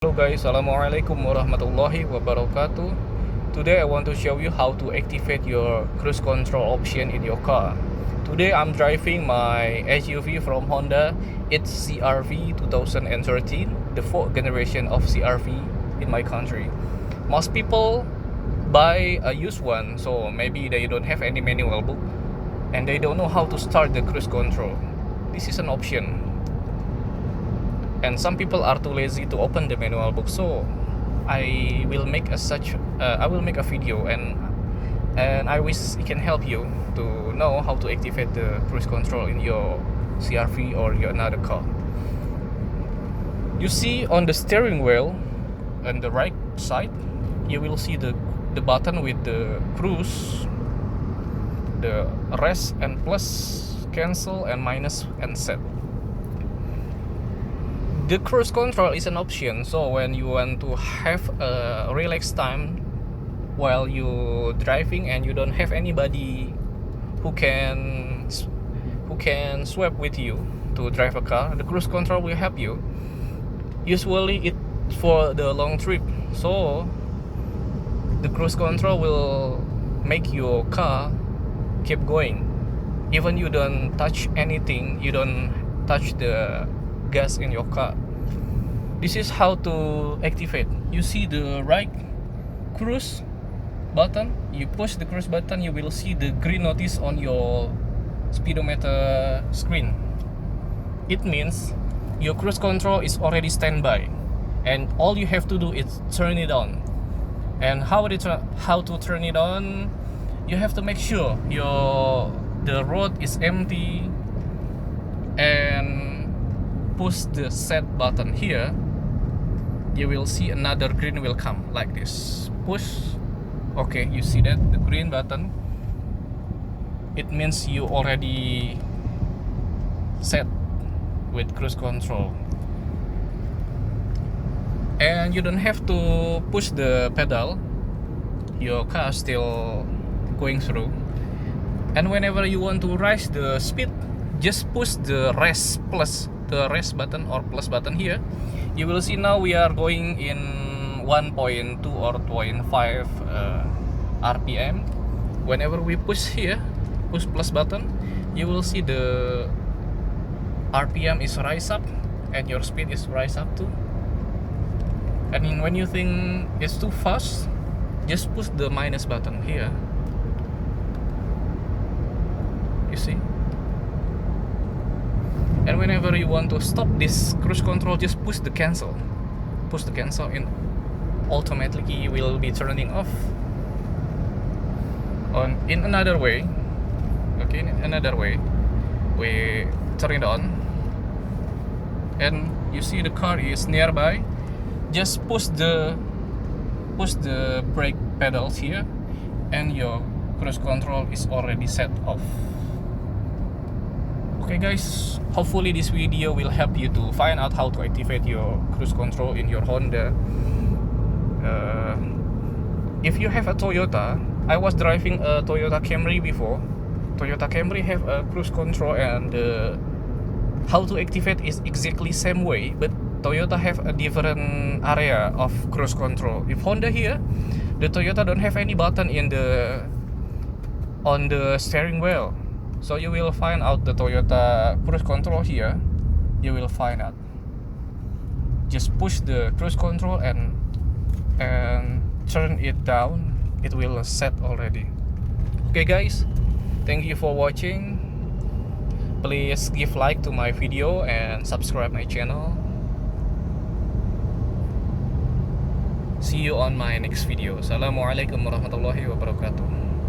Hello guys, Assalamualaikum warahmatullahi wabarakatuh. Today I want to show you how to activate your cruise control option in your car. Today I'm driving my SUV from Honda. It's CR-V 2013, the fourth generation of CR-V in my country. Most people buy a used one, so maybe they don't have any manual book and they don't know how to start the cruise control. This is an option, and some people are too lazy to open the manual book, so I will make a video, and I wish it can help you to know how to activate the cruise control in your CR-V or your another car. You see on the steering wheel on the right side, you will see the button with the cruise, the rest and plus, cancel and minus and set. The cruise control is an option, so when you want to have a relaxed time while you driving and you don't have anybody who can swap with you to drive a car, the cruise control will help you. Usually it's for the long trip, so the cruise control will make your car keep going. Even you don't touch anything, you don't touch the gas in your car. This is how to activate. You see the right cruise button, you push the cruise button, you will see the green notice on your speedometer screen. It means your cruise control is already standby, and all you have to do is turn it on. And how to turn it on? You have to make sure the road is empty and push the set button here. You will see another green will come like this. Push. Okay, you see that the green button, it means you already set with cruise control, and you don't have to push the pedal. Your car still going through, and whenever you want to raise the speed, just push the rest button or plus button here. You will see now we are going in 1.2 or 2.5 RPM. Whenever we push plus button, you will see the RPM is rise up and your speed is rise up too. And when you think it's too fast, just push the minus button here. You see? And whenever you want to stop this cruise control, just push the cancel. Push the cancel and automatically will be turning off. In another way, we turn it on, and you see the car is nearby. Just push the brake pedals here, and your cruise control is already set off. Okay guys, hopefully this video will help you to find out how to activate your cruise control in your Honda. If you have a Toyota, I was driving a Toyota Camry before. Toyota Camry have a cruise control, and how to activate is exactly same way, but Toyota have a different area of cruise control. If Honda here, the Toyota don't have any button on the steering wheel. So you will find out the Toyota cruise control here. You will find out. Just push the cruise control and turn it down. It will set already. Okay guys, thank you for watching. Please give like to my video and subscribe my channel. See you on my next video. Assalamualaikum warahmatullahi wabarakatuh.